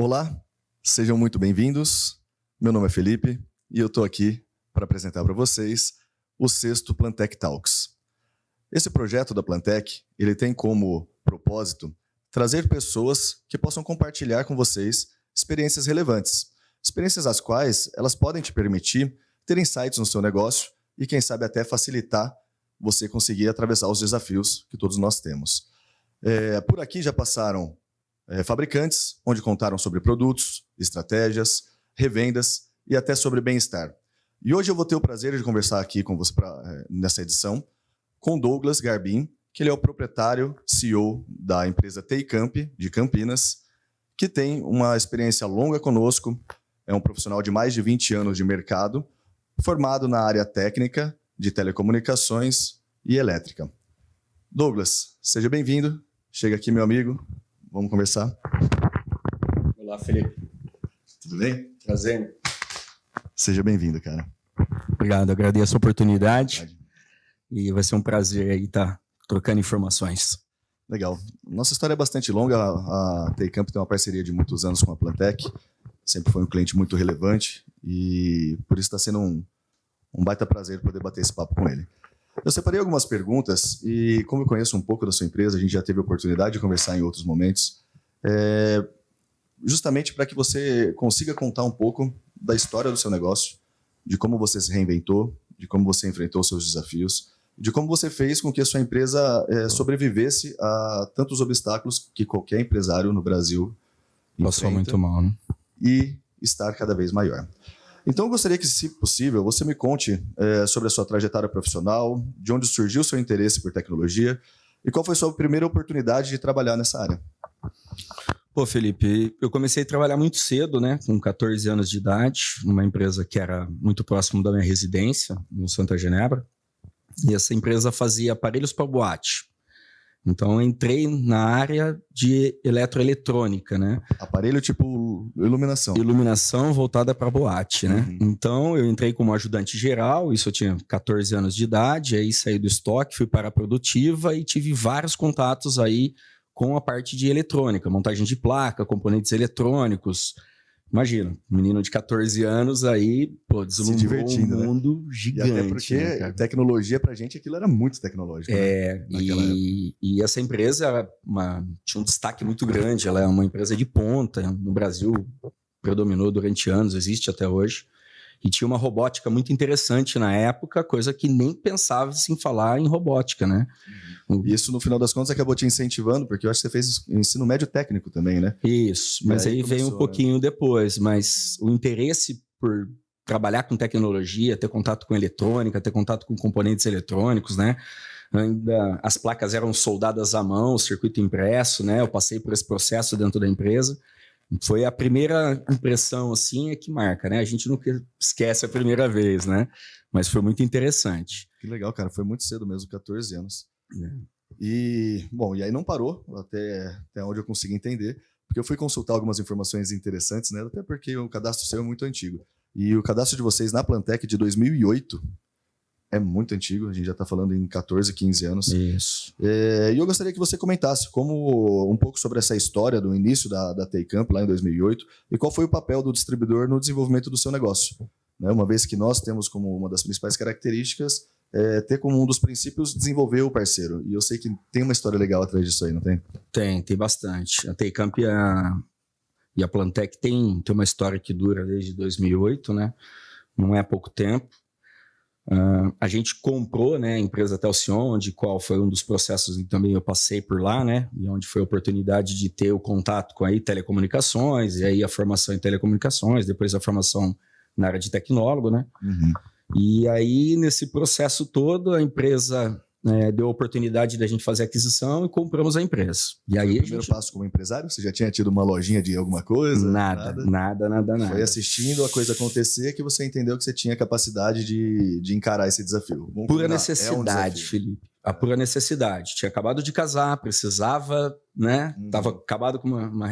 Olá, sejam muito bem-vindos. Meu nome é Felipe e eu estou aqui para apresentar para vocês o sexto Plantech Talks. Esse projeto da Plantech, ele tem como propósito trazer pessoas que possam compartilhar com vocês experiências relevantes, experiências as quais elas podem te permitir ter insights no seu negócio e, quem sabe, até facilitar você conseguir atravessar os desafios que todos nós temos. Por aqui já passaram fabricantes, onde contaram sobre produtos, estratégias, revendas e até sobre bem-estar. E hoje eu vou ter o prazer de conversar aqui com você nessa edição com Douglas Garbim, que ele é o proprietário, CEO da empresa Teicamp, de Campinas, que tem uma experiência longa conosco, é um profissional de mais de 20 anos de mercado, formado na área técnica de telecomunicações e elétrica. Douglas, seja bem-vindo. Chega aqui, meu amigo. Vamos conversar. Olá, Felipe. Tudo bem? Prazer. Seja bem-vindo, cara. Obrigado, agradeço a oportunidade. E vai ser um prazer aí estar trocando informações. Legal. Nossa história é bastante longa. A Teicamp tem uma parceria de muitos anos com a Plantech. Sempre foi um cliente muito relevante e por isso está sendo um baita prazer poder bater esse papo com ele. Eu separei algumas perguntas e, como eu conheço um pouco da sua empresa, a gente já teve a oportunidade de conversar em outros momentos, justamente para que você consiga contar um pouco da história do seu negócio, de como você se reinventou, de como você enfrentou seus desafios, de como você fez com que a sua empresa sobrevivesse a tantos obstáculos que qualquer empresário no Brasil passou muito mal, né? E estar cada vez maior. Então, eu gostaria que, se possível, você me conte sobre a sua trajetória profissional, de onde surgiu o seu interesse por tecnologia e qual foi a sua primeira oportunidade de trabalhar nessa área. Pô, Felipe, eu comecei a trabalhar muito cedo, né? Com 14 anos de idade, numa empresa que era muito próximo da minha residência, no Santa Genebra. E essa empresa fazia aparelhos para boate. Então, eu entrei na área de eletroeletrônica, né? Aparelho tipo iluminação. Iluminação voltada para boate, né? Uhum. Então, eu entrei como ajudante geral, isso eu tinha 14 anos de idade, aí saí do estoque, fui para a produtiva e tive vários contatos aí com a parte de eletrônica, montagem de placa, componentes eletrônicos. Imagina, um menino de 14 anos aí, pô, deslumbrou um mundo gigante. E até porque tecnologia pra gente, aquilo era muito tecnológico. E essa empresa era tinha um destaque muito grande, ela é uma empresa de ponta, no Brasil predominou durante anos, existe até hoje, e tinha uma robótica muito interessante na época, coisa que nem pensava em falar em robótica, né? Isso, no final das contas, acabou te incentivando, porque eu acho que você fez ensino médio técnico também, né? Isso, mas aí veio um pouquinho depois, mas o interesse por trabalhar com tecnologia, ter contato com eletrônica, ter contato com componentes eletrônicos, né? Ainda as placas eram soldadas à mão, circuito impresso, né? Eu passei por esse processo dentro da empresa. Foi a primeira impressão, assim, que marca, né? A gente nunca esquece a primeira vez, né? Mas foi muito interessante. Que legal, cara. Foi muito cedo mesmo, 14 anos. E aí não parou, até onde eu consegui entender, porque eu fui consultar algumas informações interessantes, né? Até porque o cadastro seu é muito antigo. E o cadastro de vocês na Plantech de 2008 é muito antigo, a gente já está falando em 14, 15 anos. Isso. E eu gostaria que você comentasse um pouco sobre essa história do início da Teicamp lá em 2008 e qual foi o papel do distribuidor no desenvolvimento do seu negócio. Né? Uma vez que nós temos como uma das principais características ter como um dos princípios desenvolver o parceiro. E eu sei que tem uma história legal atrás disso aí, não tem? Tem bastante. A Teicamp e a Plantech tem uma história que dura desde 2008, né? Não é pouco tempo. A gente comprou, né, a empresa Telcion, onde qual foi um dos processos e também eu passei por lá, né? E onde foi a oportunidade de ter o contato com aí telecomunicações, e aí a formação em telecomunicações, depois a formação na área de tecnólogo, né? Uhum. E aí, nesse processo todo, a empresa deu a oportunidade da gente fazer a aquisição e compramos a empresa. E aí, foi o primeiro passo como empresário? Você já tinha tido uma lojinha de alguma coisa? Nada. Foi assistindo a coisa acontecer que você entendeu que você tinha capacidade de encarar esse desafio. Pura necessidade, Felipe. A pura necessidade. Tinha acabado de casar, precisava, né? Tava acabado com uma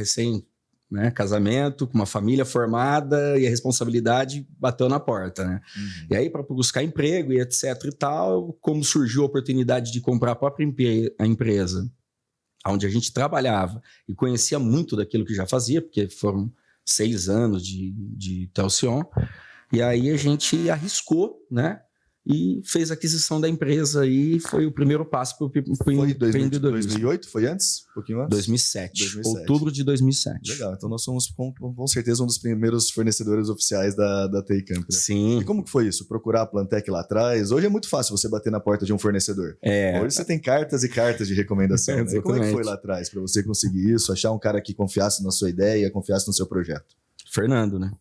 né, casamento, com uma família formada e a responsabilidade bateu na porta, né? E aí, para buscar emprego e etc e tal, como surgiu a oportunidade de comprar a própria empresa, onde a gente trabalhava e conhecia muito daquilo que já fazia, porque foram 6 anos de Telcion. E aí a gente arriscou, né? E fez a aquisição da empresa aí, foi o primeiro passo para o empreendedorismo. 2008? Foi antes? Um pouquinho antes? 2007. Outubro de 2007. Legal, então nós somos com certeza um dos primeiros fornecedores oficiais da TI Camp, né? Sim. E como que foi isso? Procurar a Plantec lá atrás? Hoje é muito fácil você bater na porta de um fornecedor. Hoje você tem cartas e cartas de recomendação. Né? E como é que foi lá atrás para você conseguir isso? Achar um cara que confiasse na sua ideia, confiasse no seu projeto? Fernando, né?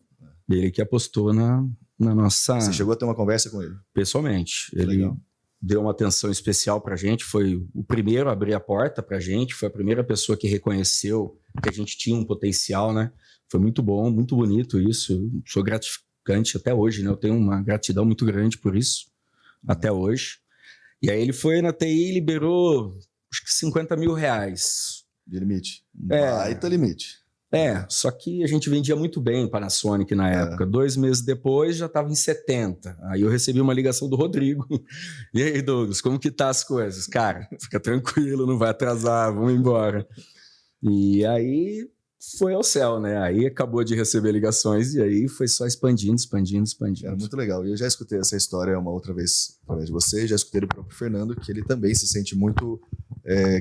Ele que apostou na nossa... Você chegou a ter uma conversa com ele? Pessoalmente. Ele deu uma atenção especial pra gente, foi o primeiro a abrir a porta pra gente, foi a primeira pessoa que reconheceu que a gente tinha um potencial, né? Foi muito bom, muito bonito isso. Eu sou gratificante até hoje, né? Eu tenho uma gratidão muito grande por isso, até hoje. E aí ele foi na TI e liberou, acho que 50 mil reais. De limite. Baita limite. Só que a gente vendia muito bem Panasonic na época. 2 meses depois já estava em 70. Aí eu recebi uma ligação do Rodrigo. E aí, Douglas, como que tá as coisas? Cara, fica tranquilo, não vai atrasar, vamos embora. E aí foi ao céu, né? Aí acabou de receber ligações e aí foi só expandindo. Era muito legal. E eu já escutei essa história uma outra vez através de você, já escutei do próprio Fernando, que ele também se sente muito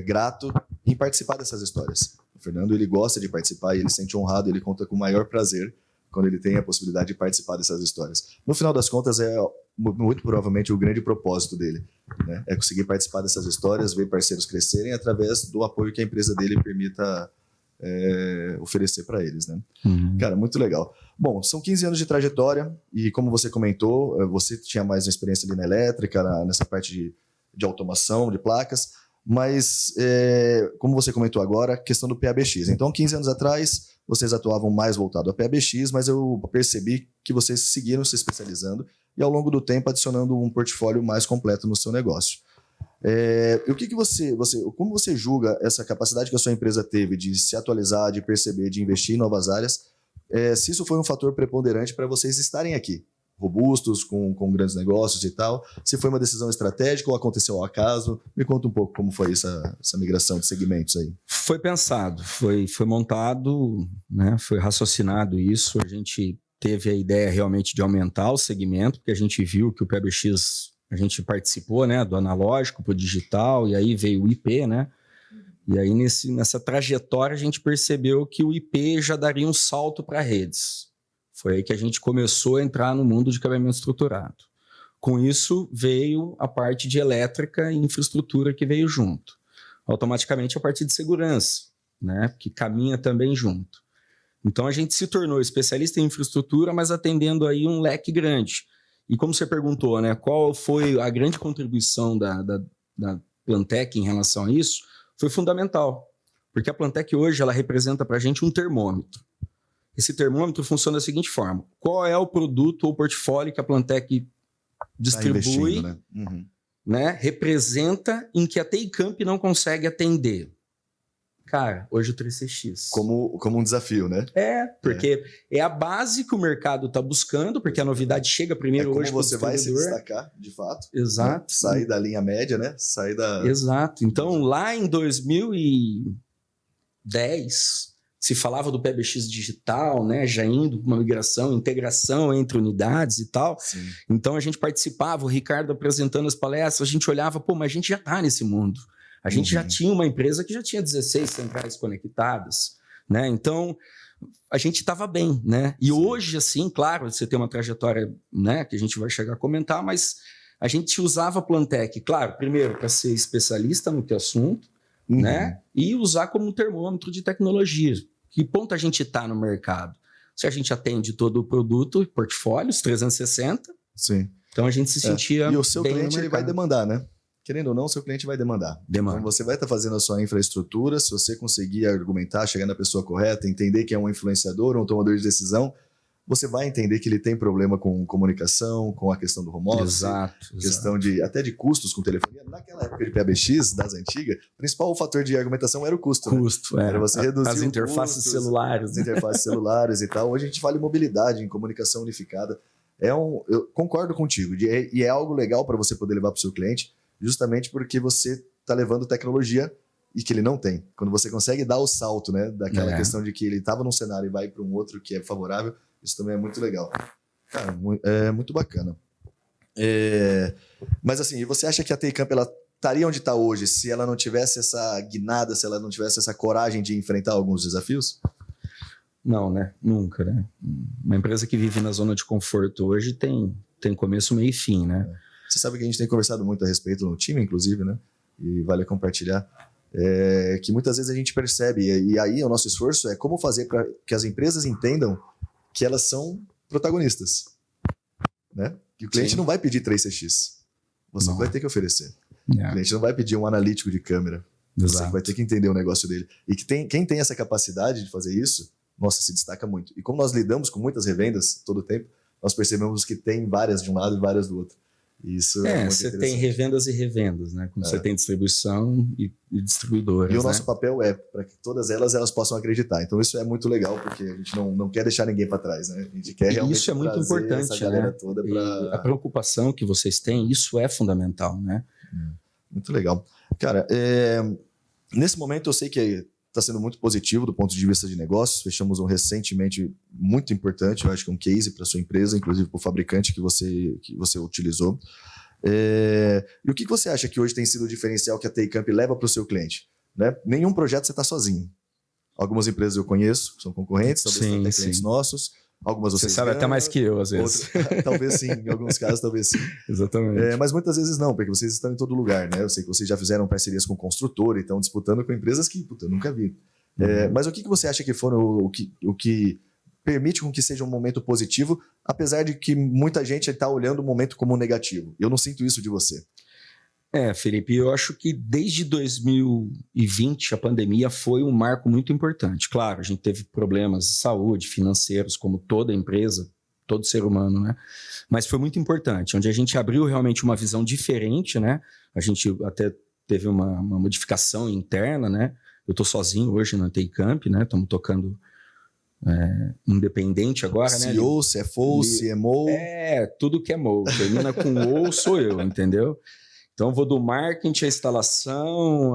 grato em participar dessas histórias. O Fernando, ele gosta de participar e ele se sente honrado, ele conta com o maior prazer quando ele tem a possibilidade de participar dessas histórias. No final das contas, é muito provavelmente o grande propósito dele, né? É conseguir participar dessas histórias, ver parceiros crescerem através do apoio que a empresa dele permita oferecer para eles, né? Cara, muito legal. Bom, são 15 anos de trajetória e como você comentou, você tinha mais uma experiência ali na elétrica, nessa parte de automação, de placas, mas, como você comentou agora, questão do PABX. Então, 15 anos atrás, vocês atuavam mais voltado a PABX, mas eu percebi que vocês seguiram se especializando e, ao longo do tempo, adicionando um portfólio mais completo no seu negócio. O que como você julga essa capacidade que a sua empresa teve de se atualizar, de perceber, de investir em novas áreas, se isso foi um fator preponderante para vocês estarem aqui? Robustos, com grandes negócios e tal, se foi uma decisão estratégica ou aconteceu ao acaso? Me conta um pouco como foi essa migração de segmentos aí. Foi pensado, foi montado, né? Foi raciocinado isso, a gente teve a ideia realmente de aumentar o segmento, porque a gente viu que o PBX, a gente participou, né, do analógico para o digital, e aí veio o IP, né? E aí nessa trajetória a gente percebeu que o IP já daria um salto para redes. Foi aí que a gente começou a entrar no mundo de cabeamento estruturado. Com isso, veio a parte de elétrica e infraestrutura que veio junto. Automaticamente, a parte de segurança, né, que caminha também junto. Então, a gente se tornou especialista em infraestrutura, mas atendendo aí um leque grande. E como você perguntou, né, qual foi a grande contribuição da Plantec em relação a isso, foi fundamental. Porque a Plantec hoje ela representa para a gente um termômetro. Esse termômetro funciona da seguinte forma: qual é o produto ou portfólio que a Plantec distribui, né, representa em que a TI Camp não consegue atender? Cara, hoje o 3CX. Como um desafio, né? Porque é a base que o mercado está buscando, porque a novidade chega primeiro hoje para o você vai se destacar, de fato. Exato. Né? Sair da linha média, né? Exato. Então, lá em 2010... se falava do PBX digital, né, já indo para uma migração, integração entre unidades e tal. Sim. Então a gente participava, o Ricardo apresentando as palestras, a gente olhava, mas a gente já está nesse mundo. A gente já tinha uma empresa que já tinha 16 centrais conectadas, né? Então a gente estava bem, né? E hoje, assim, claro, você tem uma trajetória, né, que a gente vai chegar a comentar, mas a gente usava a Plantec, claro, primeiro para ser especialista no que assunto, né? E usar como um termômetro de tecnologia. Que ponto a gente está no mercado? Se a gente atende todo o produto, portfólios, 360. Sim. Então a gente se sentia E o seu bem cliente ele vai demandar, né? Querendo ou não, o seu cliente vai demandar. Então você vai estar fazendo a sua infraestrutura, se você conseguir argumentar, chegar na pessoa correta, entender que é um influenciador, um tomador de decisão, você vai entender que ele tem problema com comunicação, com a questão do home office, questão até de custos com telefonia. Naquela época de PABX, das antigas, o principal fator de argumentação era o custo. Era você reduzir as interfaces celulares. As interfaces celulares e tal. Hoje a gente fala em mobilidade, em comunicação unificada. Eu concordo contigo. E é algo legal para você poder levar para o seu cliente, justamente porque você está levando tecnologia e que ele não tem. Quando você consegue dar o salto, né, daquela questão de que ele estava num cenário e vai para um outro que é favorável, isso também é muito legal. Cara, é muito bacana. Mas assim, e você acha que a TI Camp ela estaria onde está hoje se ela não tivesse essa guinada, se ela não tivesse essa coragem de enfrentar alguns desafios? Não, né? Nunca, né? Uma empresa que vive na zona de conforto hoje tem começo, meio e fim, né? Você sabe que a gente tem conversado muito a respeito no time, inclusive, né? E vale compartilhar. Que muitas vezes a gente percebe, e aí o nosso esforço é como fazer para que as empresas entendam que elas são protagonistas, né? Que o cliente não vai pedir 3CX, você vai ter que oferecer. O cliente não vai pedir um analítico de câmera, você vai ter que entender o negócio dele. E que quem tem essa capacidade de fazer isso, nossa, se destaca muito. E como nós lidamos com muitas revendas todo o tempo, nós percebemos que tem várias de um lado e várias do outro. Isso é muito você tem revendas e revendas, né? Como você tem distribuição e distribuidoras. E o nosso papel é para que todas elas possam acreditar. Então isso é muito legal, porque a gente não quer deixar ninguém para trás, né? A gente quer realmente isso é muito importante, essa galera toda a preocupação que vocês têm, isso é fundamental, né? Muito legal. Cara, nesse momento eu sei que está sendo muito positivo do ponto de vista de negócios. Fechamos um recentemente muito importante, eu acho que um case para sua empresa, inclusive para o fabricante que você utilizou. E o que você acha que hoje tem sido o diferencial que a TI Camp leva para o seu cliente? Né? Nenhum projeto você está sozinho. Algumas empresas eu conheço, são concorrentes, talvez até clientes nossos. Algumas você sabe até mais que eu, às vezes. Talvez sim, em alguns casos, talvez sim. Exatamente. Mas muitas vezes não, porque vocês estão em todo lugar, né? Eu sei que vocês já fizeram parcerias com construtor e estão disputando com empresas que, eu nunca vi. Mas o que você acha que foram o que permite com que seja um momento positivo, apesar de que muita gente está olhando o momento como negativo? Eu não sinto isso de você. Felipe, eu acho que desde 2020 a pandemia foi um marco muito importante. Claro, a gente teve problemas de saúde, financeiros, como toda empresa, todo ser humano, né? Mas foi muito importante, onde a gente abriu realmente uma visão diferente, né? A gente até teve uma modificação interna, né? Eu estou sozinho hoje na TI Camp, né? Estamos tocando independente agora, CEO, né? CFO, CMO. Tudo que é MO. Termina com O, sou eu, entendeu? Então, eu vou do marketing, a instalação,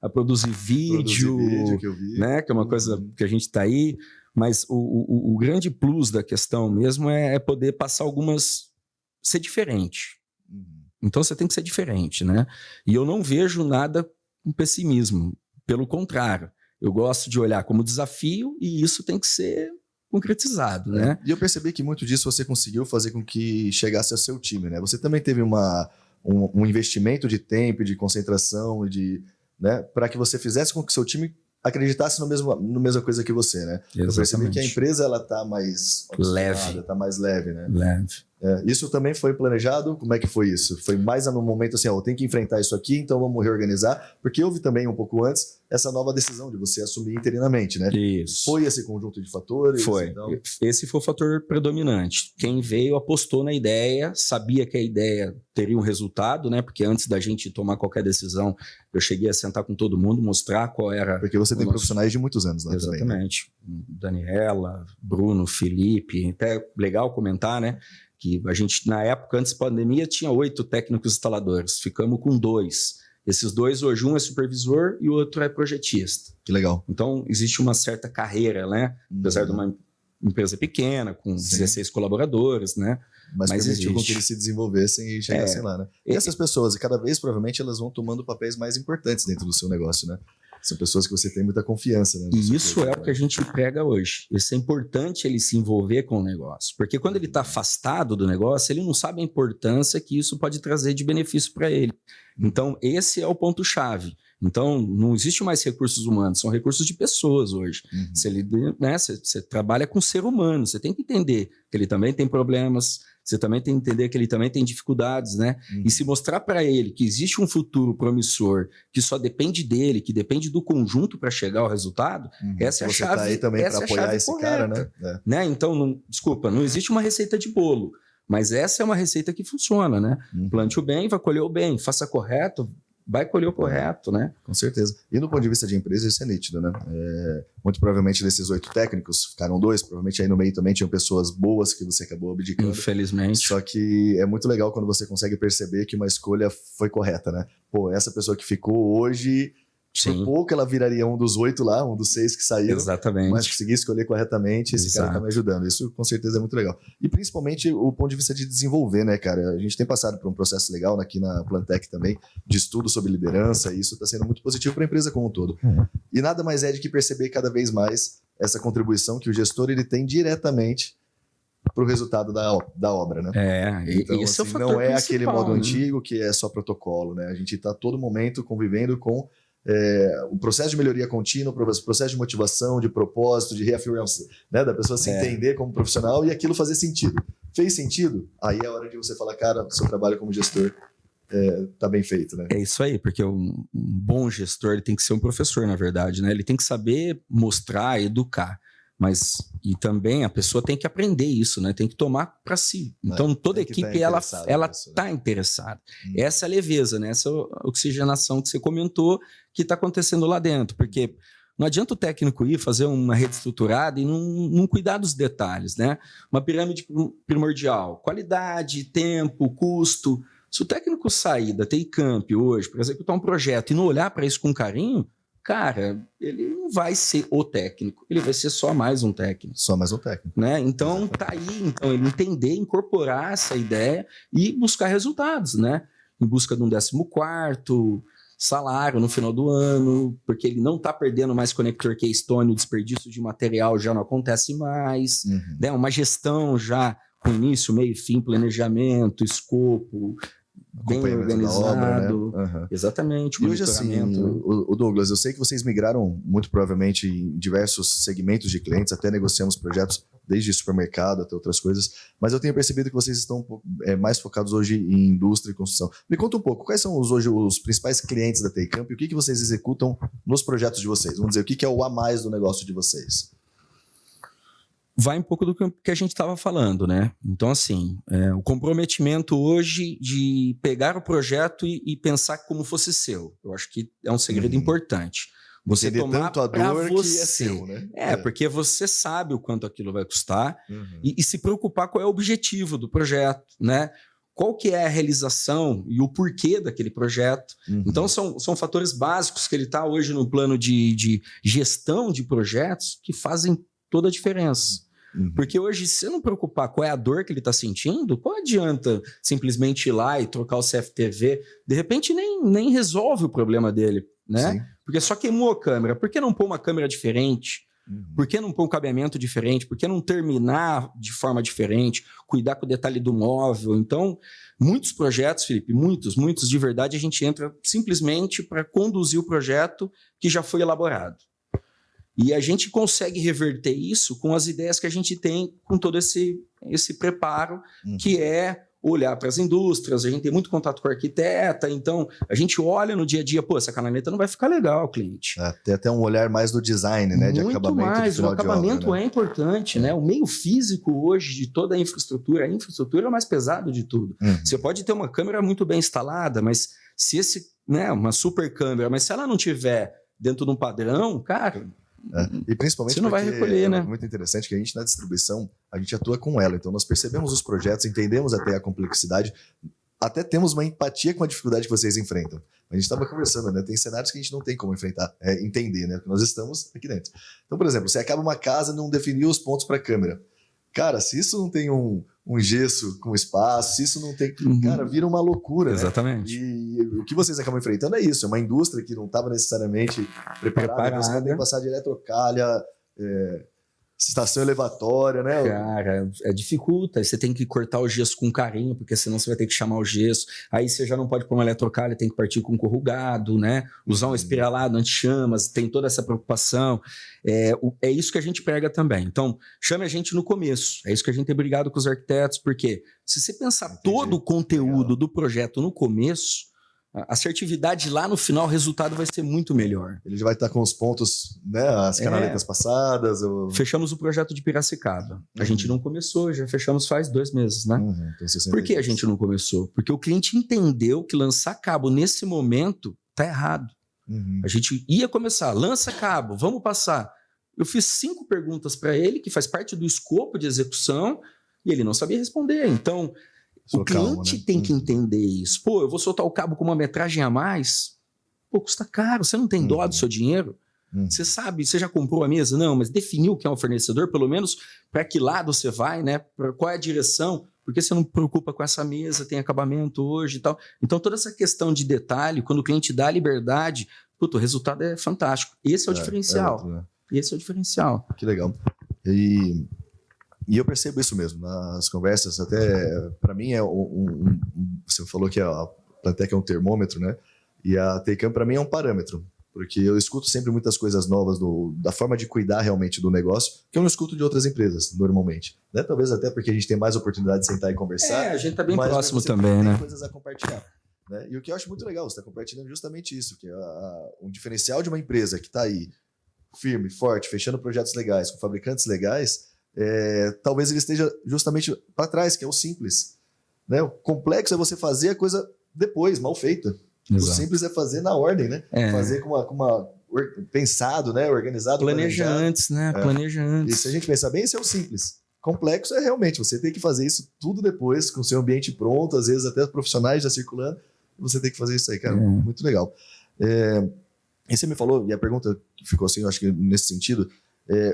a produzir vídeo, que eu vi. Né? Que é uma coisa que a gente está aí. Mas o grande plus da questão mesmo é poder passar ser diferente. Então, você tem que ser diferente, né? E eu não vejo nada com pessimismo. Pelo contrário, eu gosto de olhar como desafio e isso tem que ser concretizado, né? E eu percebi que muito disso você conseguiu fazer com que chegasse ao seu time, né? Você também teve um investimento de tempo, de concentração, né, para que você fizesse com que seu time acreditasse na mesma coisa que você, né? Exatamente. Eu percebi que a empresa ela tá mais leve, está mais leve, né? Leve. Isso também foi planejado? Como é que foi isso? Foi mais no momento assim, eu tenho que enfrentar isso aqui, então vamos reorganizar, porque houve também um pouco antes essa nova decisão de você assumir interinamente, né? Isso. Foi esse conjunto de fatores? Foi. Então... Esse foi o fator predominante. Quem veio apostou na ideia, sabia que a ideia teria um resultado, né? Porque antes da gente tomar qualquer decisão, eu cheguei a sentar com todo mundo, mostrar qual era... Porque você tem profissionais de muitos anos lá também. Exatamente. Né? Daniela, Bruno, Felipe, até legal comentar, né? Que a gente, na época, antes da pandemia, tinha 8 técnicos instaladores. Ficamos com 2. Esses 2, hoje, um é supervisor e o outro é projetista. Que legal. Então, existe uma certa carreira, né? Apesar de uma empresa pequena, com 16 colaboradores, né? Mas permitiu com que eles se desenvolvessem e chegassem lá, né? E essas pessoas, cada vez, provavelmente, elas vão tomando papéis mais importantes dentro do seu negócio, né? São pessoas que você tem muita confiança, né? E isso é o que a gente prega hoje. Isso é importante ele se envolver com o negócio. Porque quando ele está afastado do negócio, ele não sabe a importância que isso pode trazer de benefício para ele. Então, esse é o ponto-chave. Então, não existe mais recursos humanos, são recursos de pessoas hoje. Você trabalha com ser humano, você tem que entender que ele também tem problemas, você também tem que entender que ele também tem dificuldades, né? E se mostrar para ele que existe um futuro promissor, que só depende dele, que depende do conjunto para chegar ao resultado, essa é a você chave. Você tá aí também para apoiar esse correta, cara, né? Então, não existe uma receita de bolo, mas essa é uma receita que funciona, né? Plante o bem, vai colher o bem, faça correto, vai colher o correto, né? Com certeza. E do ponto de vista de empresa, isso é nítido, né? Muito provavelmente desses 8 técnicos, ficaram 2, provavelmente aí no meio também tinham pessoas boas que você acabou abdicando. Infelizmente. Só que é muito legal quando você consegue perceber que uma escolha foi correta, né? Pô, essa pessoa que ficou hoje Por pouco ela viraria um dos 8 lá, um dos 6 que saíram. Exatamente. Mas conseguir escolher corretamente, esse cara tá me ajudando. Isso com certeza é muito legal. E principalmente o ponto de vista de desenvolver, né, cara? A gente tem passado por um processo legal aqui na Plantec também, de estudo sobre liderança, e isso está sendo muito positivo para a empresa como um todo. E nada mais é de que perceber cada vez mais essa contribuição que o gestor ele tem diretamente para o resultado da obra, né? Então, esse assim, é o fator não é principal, aquele modo né? antigo que é só protocolo, né? A gente está todo momento convivendo com o processo de melhoria contínua, o processo de motivação, de propósito, de reafirmação, né? Da pessoa se entender como profissional e aquilo fazer sentido. Fez sentido? Aí é a hora de você falar, cara, o seu trabalho como gestor tá bem feito, né? É isso aí, porque um bom gestor ele tem que ser um professor, na verdade, né? Ele tem que saber mostrar, educar. E também a pessoa tem que aprender isso, né? Tem que tomar para si. Então, toda a equipe, ela está interessada. Essa é a leveza, né? Essa oxigenação que você comentou que está acontecendo lá dentro. Porque não adianta o técnico ir fazer uma rede estruturada e não cuidar dos detalhes, né? Uma pirâmide primordial. Qualidade, tempo, custo. Se o técnico sair da TI Camp hoje para executar um projeto e não olhar para isso com carinho, cara, ele não vai ser o técnico, ele vai ser só mais um técnico. Só mais um técnico. Né? Então, tá aí, ele entender, incorporar essa ideia e buscar resultados, né? Em busca de um 14º salário no final do ano, porque ele não está perdendo mais conector Keystone, o desperdício de material já não acontece mais, né? Uma gestão já com início, meio e fim, planejamento, escopo, bem organizado, obra, né? Exatamente. E hoje, assim, o Douglas, eu sei que vocês migraram muito provavelmente em diversos segmentos de clientes, até negociamos projetos desde supermercado até outras coisas, mas eu tenho percebido que vocês estão mais focados hoje em indústria e construção. Me conta um pouco, quais são hoje os principais clientes da TI Camp e o que vocês executam nos projetos de vocês? Vamos dizer, o que é o a mais do negócio de vocês? Vai um pouco do que a gente estava falando, né? Então, assim, o comprometimento hoje de pegar o projeto e pensar como fosse seu. Eu acho que é um segredo importante. Você tomar tanto a dor você. Que é seu, né? Porque você sabe o quanto aquilo vai custar e se preocupar qual é o objetivo do projeto, né? Qual que é a realização e o porquê daquele projeto. Então, são fatores básicos que ele está hoje no plano de gestão de projetos que fazem toda a diferença. Porque hoje, se eu não preocupar qual é a dor que ele está sentindo, qual adianta simplesmente ir lá e trocar o CFTV? De repente, nem resolve o problema dele, né? Sim. Porque só queimou a câmera. Por que não pôr uma câmera diferente? Por que não pôr um cabeamento diferente? Por que não terminar de forma diferente? Cuidar com o detalhe do móvel? Então, muitos projetos, Felipe, muitos de verdade, a gente entra simplesmente para conduzir o projeto que já foi elaborado. E a gente consegue reverter isso com as ideias que a gente tem com todo esse preparo, que é olhar para as indústrias, a gente tem muito contato com o arquiteta, então a gente olha no dia a dia, essa canaleta não vai ficar legal, cliente. Tem até um olhar mais do design, né? De muito acabamento. Mais, o acabamento de obra, né? É importante, né? O meio físico hoje de toda a infraestrutura é o mais pesado de tudo. Você pode ter uma câmera muito bem instalada, mas se uma super câmera, mas se ela não tiver dentro de um padrão, cara... E principalmente você não vai recolher, né? É muito interessante que a gente na distribuição, a gente atua com ela, então nós percebemos os projetos, entendemos até a complexidade, até temos uma empatia com a dificuldade que vocês enfrentam. A gente estava conversando, né? Tem cenários que a gente não tem como entender, né? Porque nós estamos aqui dentro. Então, por exemplo, você acaba uma casa e não definiu os pontos para a câmera. Cara, se isso não tem um gesso com espaço, se isso não tem... Cara, vira uma loucura, Exatamente. Né? E o que vocês acabam enfrentando é isso. É uma indústria que não estava necessariamente preparada. Você vai ter que passar de eletrocalha, estação elevatória, né? Cara, dificulta. Você tem que cortar o gesso com carinho, porque senão você vai ter que chamar o gesso. Aí você já não pode pôr uma eletrocalha, tem que partir com corrugado, né? Usar um espiralado anti-chamas, tem toda essa preocupação. É isso que a gente prega também. Então, chame a gente no começo. É isso que a gente tem brigado com os arquitetos, porque se você pensar todo o conteúdo do projeto no começo, a assertividade lá no final, o resultado vai ser muito melhor. Ele já vai estar com os pontos, né? As canaletas passadas. Fechamos o projeto de Piracicaba. A gente não começou, já fechamos faz 2 meses, né? Então, por que a gente não começou? Porque o cliente entendeu que lançar cabo nesse momento tá errado. A gente ia começar, lança cabo, vamos passar. Eu fiz 5 perguntas para ele, que faz parte do escopo de execução, e ele não sabia responder. Então... o cliente tem que entender isso. Eu vou soltar o cabo com uma metragem a mais? Pô, custa caro, você não tem dó do seu dinheiro? Você sabe, você já comprou a mesa? Não, mas definiu quem é o fornecedor, pelo menos para que lado você vai, né? Qual é a direção? Por que você não preocupa com essa mesa, tem acabamento hoje e tal? Então, toda essa questão de detalhe, quando o cliente dá liberdade, puto, o resultado é fantástico. Esse é o diferencial. Outro, né? Esse é o diferencial. Que legal. E eu percebo isso mesmo nas conversas, até para mim você falou que a Plantec é um termômetro, né? E a Tecamp para mim é um parâmetro, porque eu escuto sempre muitas coisas novas da forma de cuidar realmente do negócio, que eu não escuto de outras empresas, normalmente. Né? Talvez até porque a gente tem mais oportunidade de sentar e conversar. A gente tá bem próximo também, né? Tem coisas a compartilhar. Né? E o que eu acho muito legal, você está compartilhando justamente isso, que é um diferencial de uma empresa que está aí firme, forte, fechando projetos legais, com fabricantes legais, talvez ele esteja justamente para trás, que é o simples. Né? O complexo é você fazer a coisa depois, mal feita. Exato. O simples é fazer na ordem, né? Fazer com uma pensado, né? Organizado. Planeja antes, né? Planeja antes. E se a gente pensar bem, esse é o simples. Complexo é realmente você tem que fazer isso tudo depois, com o seu ambiente pronto, às vezes até os profissionais já circulando, você tem que fazer isso aí, cara. Muito legal. E você me falou, e a pergunta que ficou assim, eu acho que nesse sentido,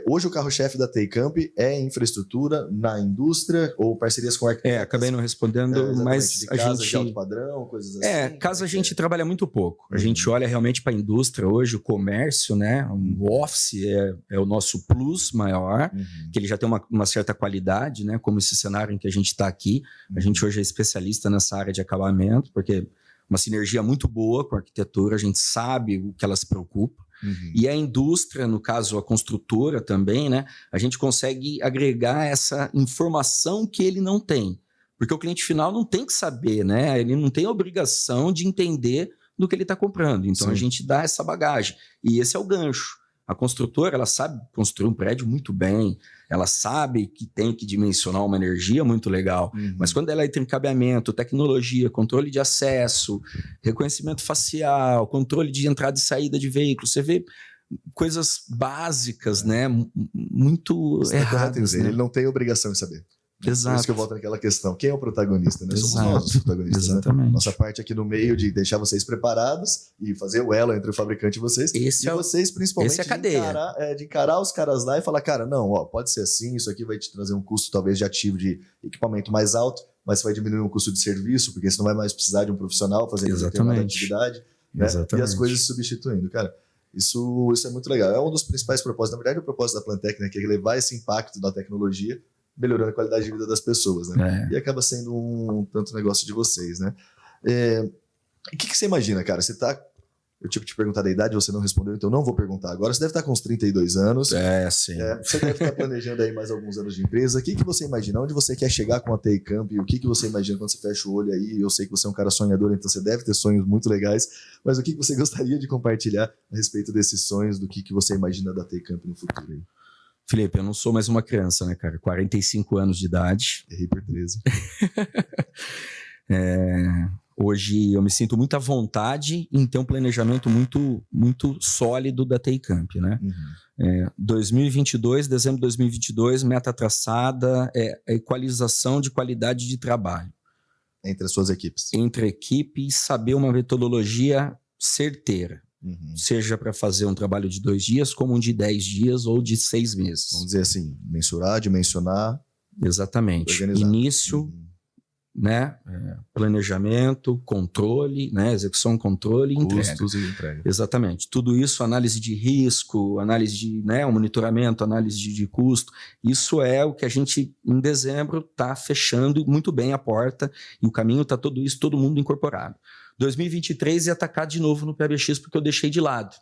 hoje o carro-chefe da Tecamp é infraestrutura na indústria ou parcerias com arquitetos? Acabei não respondendo, mas a gente... de alto padrão, coisas assim? Casa a gente trabalha muito pouco. A gente olha realmente para a indústria hoje, o comércio, né? O office é o nosso plus maior, que ele já tem uma certa qualidade, né? Como esse cenário em que a gente está aqui. A gente hoje é especialista nessa área de acabamento, porque uma sinergia muito boa com a arquitetura, a gente sabe o que ela se preocupa. E a indústria, no caso a construtora também, né? A gente consegue agregar essa informação que ele não tem. Porque o cliente final não tem que saber, né? Ele não tem a obrigação de entender do que ele está comprando. Então, a gente dá essa bagagem. E esse é o gancho. A construtora, ela sabe construir um prédio muito bem, ela sabe que tem que dimensionar uma energia muito legal, mas quando ela entra em cabeamento, tecnologia, controle de acesso, reconhecimento facial, controle de entrada e saída de veículo, você vê coisas básicas, né, muito erradas. Né? Ele não tem obrigação de saber. Exato. Por isso que eu volto naquela questão. Quem é o protagonista? Né? Somos nós os protagonistas. Exatamente. Né? Nossa parte aqui no meio de deixar vocês preparados e fazer o elo entre o fabricante e vocês. Vocês, principalmente, de encarar os caras lá e falar, cara, não, pode ser assim, isso aqui vai te trazer um custo talvez de ativo de equipamento mais alto, mas você vai diminuir o custo de serviço, porque você não vai mais precisar de um profissional fazendo determinada atividade. Né? E as coisas se substituindo. Cara, isso é muito legal. É um dos principais propósitos. Na verdade, o propósito da Plantec, né, que é levar esse impacto da tecnologia melhorando a qualidade de vida das pessoas, né? E acaba sendo um tanto negócio de vocês, né? O que você imagina, cara? Você tá... Eu tive que te perguntar da idade, você não respondeu, então não vou perguntar agora. Você deve estar com uns 32 anos. Sim. Você deve estar planejando aí mais alguns anos de empresa. O que você imagina? Onde você quer chegar com a Tecamp? O que você imagina quando você fecha o olho aí? Eu sei que você é um cara sonhador, então você deve ter sonhos muito legais. Mas o que você gostaria de compartilhar a respeito desses sonhos, do que você imagina da Tecamp no futuro aí? Felipe, eu não sou mais uma criança, né, cara? 45 anos de idade. Errei por 13. Hoje eu me sinto muito à vontade em ter um planejamento muito, muito sólido da Tecamp, né? 2022, dezembro de 2022, meta traçada é a equalização de qualidade de trabalho. Entre as suas equipes. Entre equipes, saber uma metodologia certeira. Seja para fazer um trabalho de 2 dias, como um de 10 dias ou de 6 meses. Vamos dizer assim, mensurar, dimensionar. Exatamente. Organizar. Início, né? Planejamento, controle, né? Execução, controle e entrega. Custos e entrega. Exatamente. Tudo isso, análise de risco, análise de monitoramento, análise de custo. Isso é o que a gente, em dezembro, está fechando muito bem a porta e o caminho está todo mundo incorporado. 2023 ia atacar de novo no PBX porque eu deixei de lado.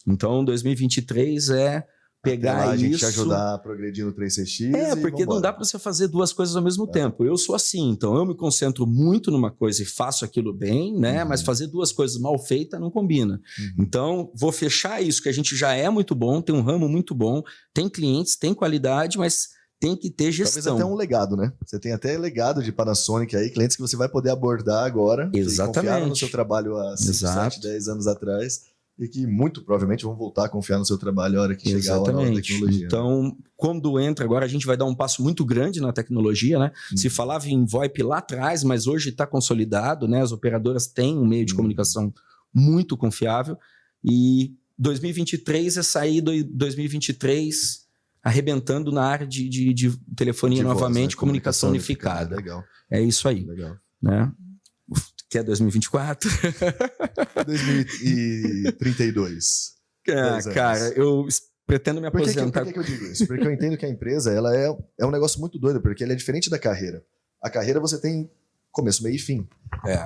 Então, 2023 é pegar isso... a gente te ajudar a progredir no 3CX porque não dá para você fazer 2 coisas ao mesmo tempo. Eu sou assim, então eu me concentro muito numa coisa e faço aquilo bem, né? Mas fazer 2 coisas mal feitas não combina. Então, vou fechar isso, que a gente já é muito bom, tem um ramo muito bom, tem clientes, tem qualidade, mas... tem que ter gestão. Talvez até um legado, né? Você tem até legado de Panasonic aí, clientes que você vai poder abordar agora. Exatamente. Que confiaram no seu trabalho há 5, 7, 10 anos atrás e que muito provavelmente vão voltar a confiar no seu trabalho a hora que chegar a hora da tecnologia. Então, quando entra agora, a gente vai dar um passo muito grande na tecnologia, né? Se falava em VoIP lá atrás, mas hoje está consolidado, né? As operadoras têm um meio de comunicação muito confiável. E 2023 é sair 2023 arrebentando na área de telefonia de novamente, voz, né? Comunicação unificada. Legal. É isso aí. Legal. Né? Que é 2024? 2032. Cara, eu pretendo me aposentar. Por que eu digo isso? Porque eu entendo que a empresa ela é um negócio muito doido, porque ela é diferente da carreira. A carreira você tem começo, meio e fim.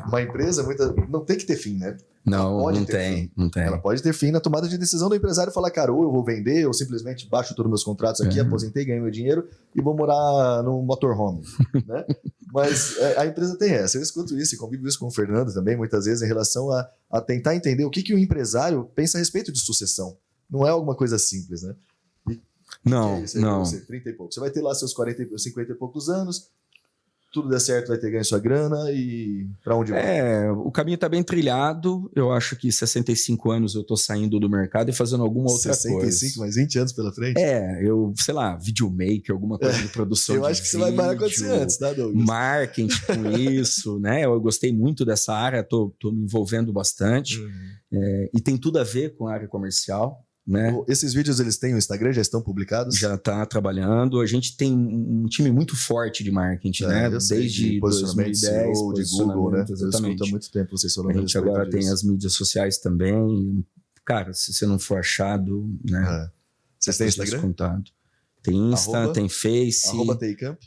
Uma empresa não tem que ter fim, né? Não tem. Ela pode ter fim na tomada de decisão do empresário e falar, cara, ou eu vou vender, ou simplesmente baixo todos os meus contratos aqui, aposentei, ganhei meu dinheiro e vou morar num motorhome, né? Mas a empresa tem essa. Eu escuto isso e convivo isso com o Fernando também, muitas vezes, em relação a tentar entender o que o empresário pensa a respeito de sucessão. Não é alguma coisa simples, né? Não. Você, 30 e pouco. Você vai ter lá seus 40, 50 e poucos anos, tudo der certo, vai ter ganho sua grana e para onde vai? O caminho está bem trilhado. Eu acho que 65 anos eu estou saindo do mercado e fazendo alguma outra 65, coisa. 65, mais 20 anos pela frente? Sei lá, videomaker, alguma coisa de produção de vídeo. Eu acho que você vai acontecer antes, tá, Douglas? Marketing com isso, né? Eu gostei muito dessa área, tô me envolvendo bastante. E tem tudo a ver com a área comercial. Né? Esses vídeos eles têm o Instagram, já estão publicados? Já está trabalhando. A gente tem um time muito forte de marketing, né? Desde 2010, CEO, de Google, né? Exatamente. Eu escuto há muito tempo vocês falando. A gente agora tem as mídias sociais também. Cara, se você não for achado, né? Vocês têm Instagram? Contado. Tem Insta, tem Face. @Taycamp?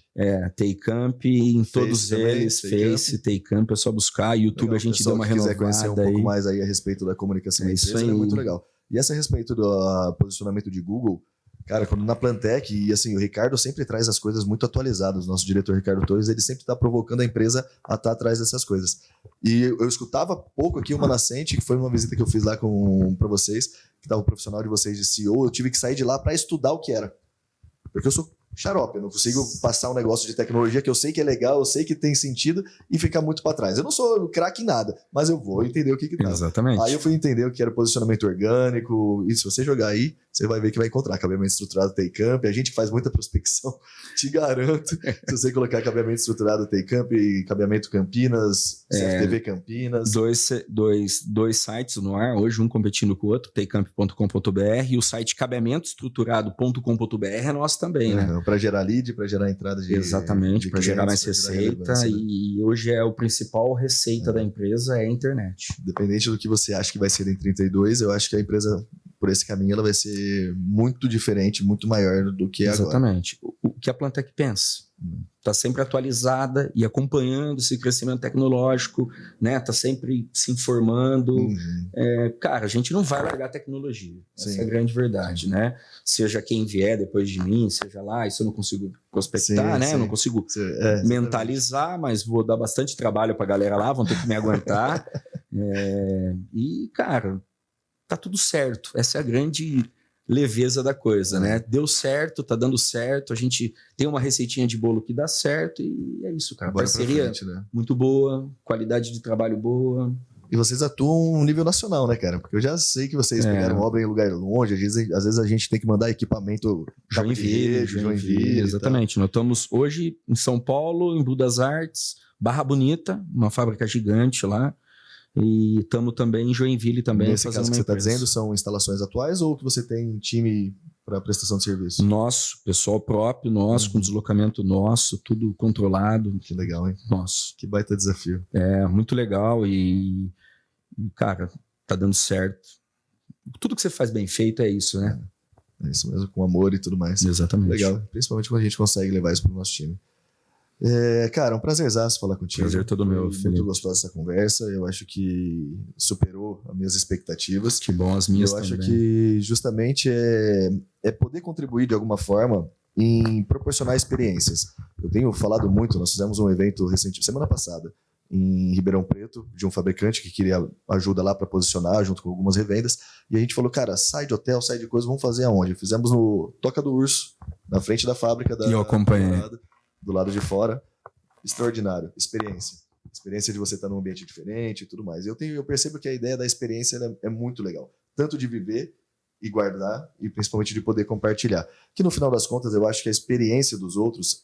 Taycamp, em todos eles, Face, Taycamp, é só buscar. YouTube legal, a gente deu uma renovada. Se quiser conhecer um pouco mais aí a respeito da comunicação da empresa, é muito legal. E essa a respeito do posicionamento de Google, cara, quando na Plantec, e assim, o Ricardo sempre traz as coisas muito atualizadas, o nosso diretor Ricardo Torres, ele sempre está provocando a empresa a estar atrás dessas coisas. E eu escutava pouco aqui uma nascente, que foi uma visita que eu fiz lá para vocês, que estava o profissional de vocês de CEO, eu tive que sair de lá para estudar o que era. Porque eu sou xarope, eu não consigo passar um negócio de tecnologia que eu sei que é legal, eu sei que tem sentido e ficar muito para trás. Eu não sou craque em nada, mas eu vou entender o que tá. Exatamente. Aí eu fui entender o que era posicionamento orgânico, e se você jogar aí, você vai ver que vai encontrar cabeamento estruturado Taycamp. A gente faz muita prospecção, te garanto. Se você colocar cabeamento estruturado Taycamp e cabeamento Campinas, CFTV Campinas. Dois sites no ar, hoje um competindo com o outro, taycamp.com.br, e o site cabeamentoestruturado.com.br é nosso também, né? Para gerar lead, para gerar entrada de exatamente, para gerar mais receita, e hoje é o principal receita da empresa é a internet. Independente do que você acha que vai ser em 32, eu acho que a empresa, por esse caminho, ela vai ser muito diferente, muito maior do que agora. Exatamente. O que a Plantec pensa. Está sempre atualizada e acompanhando esse crescimento tecnológico, né? Está sempre se informando. Cara, a gente não vai largar a tecnologia. Essa é a grande verdade, né? Seja quem vier depois de mim, seja lá, isso eu não consigo prospectar, né? Eu não consigo mentalizar, mas vou dar bastante trabalho para a galera lá, vão ter que me aguentar. E, cara, tá tudo certo. Essa é a grande leveza da coisa, né? Deu certo, tá dando certo, a gente tem uma receitinha de bolo que dá certo e é isso, cara. Parceria frente, né? Muito boa, qualidade de trabalho boa. E vocês atuam no nível nacional, né, cara? Porque eu já sei que vocês pegaram obra em lugar longe, às vezes a gente tem que mandar equipamento Joinville, exatamente. Nós estamos hoje em São Paulo, em Budas Artes, Barra Bonita, uma fábrica gigante lá. E estamos também em Joinville também. Nesse caso que você está dizendo, são instalações atuais ou que você tem time para prestação de serviço? Nosso, pessoal próprio, nosso, com deslocamento nosso, tudo controlado. Que legal, hein? Nosso. Que baita desafio. Muito legal e cara, tá dando certo. Tudo que você faz bem feito é isso, né? É isso mesmo, com amor e tudo mais. Exatamente. Legal, principalmente quando a gente consegue levar isso para o nosso time. Cara, um prazerzaço falar contigo. Prazer todo meu, Felipe. Muito gostosa essa conversa. Eu acho que superou as minhas expectativas. Que bom, as minhas também. Eu acho que justamente é poder contribuir de alguma forma em proporcionar experiências. Eu tenho falado muito, nós fizemos um evento recente, semana passada, em Ribeirão Preto, de um fabricante que queria ajuda lá para posicionar, junto com algumas revendas. E a gente falou, cara, sai de hotel, sai de coisa, vamos fazer aonde? Fizemos no Toca do Urso, na frente da fábrica da... E eu acompanhei. Do lado de fora, extraordinário, experiência de você estar num ambiente diferente e tudo mais. Eu percebo que a ideia da experiência é muito legal, tanto de viver e guardar, e principalmente de poder compartilhar. Que no final das contas, eu acho que a experiência dos outros,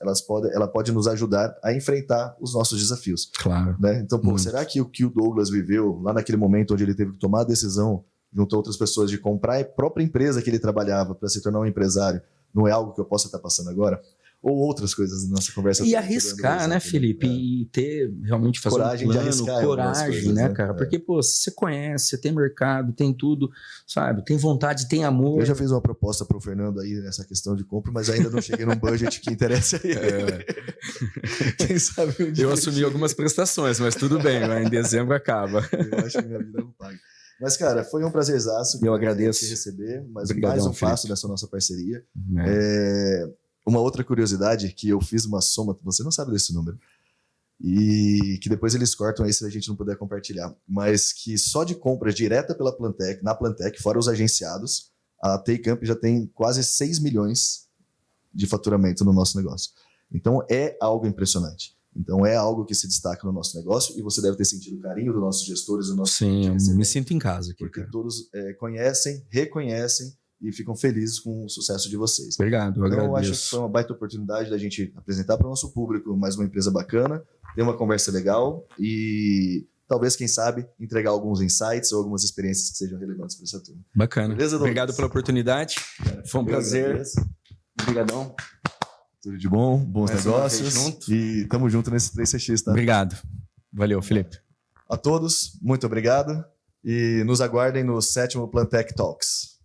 ela pode nos ajudar a enfrentar os nossos desafios. Claro. Né? Então, será que o que o Douglas viveu lá naquele momento onde ele teve que tomar a decisão junto a outras pessoas de comprar a própria empresa que ele trabalhava para se tornar um empresário, não é algo que eu possa estar passando agora? Ou outras coisas na nossa conversa. E arriscar, né, Felipe? E ter realmente fazer coragem um plano, de arriscar coragem, coisas, né, cara? Porque, pô, você conhece, você tem mercado, tem tudo, sabe? Tem vontade, tem amor. Eu já fiz uma proposta para o Fernando aí nessa questão de compra, mas ainda não cheguei num budget que interessa a ele. Quem sabe um dia. Eu assumi algumas prestações, mas tudo bem, em dezembro acaba. Eu acho que minha vida não paga. Mas, cara, foi um prazerzaço. Eu agradeço. Te receber, mas Obrigadão, mais um Felipe. passo dessa nossa parceria. Uma outra curiosidade que eu fiz uma soma, você não sabe desse número, e que depois eles cortam aí se a gente não puder compartilhar, mas que só de compra direta pela Plantec, na Plantec, fora os agenciados, a Taycamp já tem quase 6 milhões de faturamento no nosso negócio. Então é algo impressionante. Então é algo que se destaca no nosso negócio e você deve ter sentido o carinho dos nossos gestores, do nosso Sim, eu me sinto em casa aqui, porque cara. todos conhecem, reconhecem e ficam felizes com o sucesso de vocês. Obrigado, eu então, agradeço. Eu acho que foi uma baita oportunidade da gente apresentar para o nosso público mais uma empresa bacana, ter uma conversa legal e talvez, quem sabe, entregar alguns insights ou algumas experiências que sejam relevantes para essa turma. Bacana. Beleza, obrigado pela oportunidade. Foi um prazer. Obrigadão. Tudo de bom, bons negócios. E tamo junto nesse 3CX, tá? Obrigado. Valeu, Felipe. A todos, muito obrigado. E nos aguardem no 7º Plantec Talks.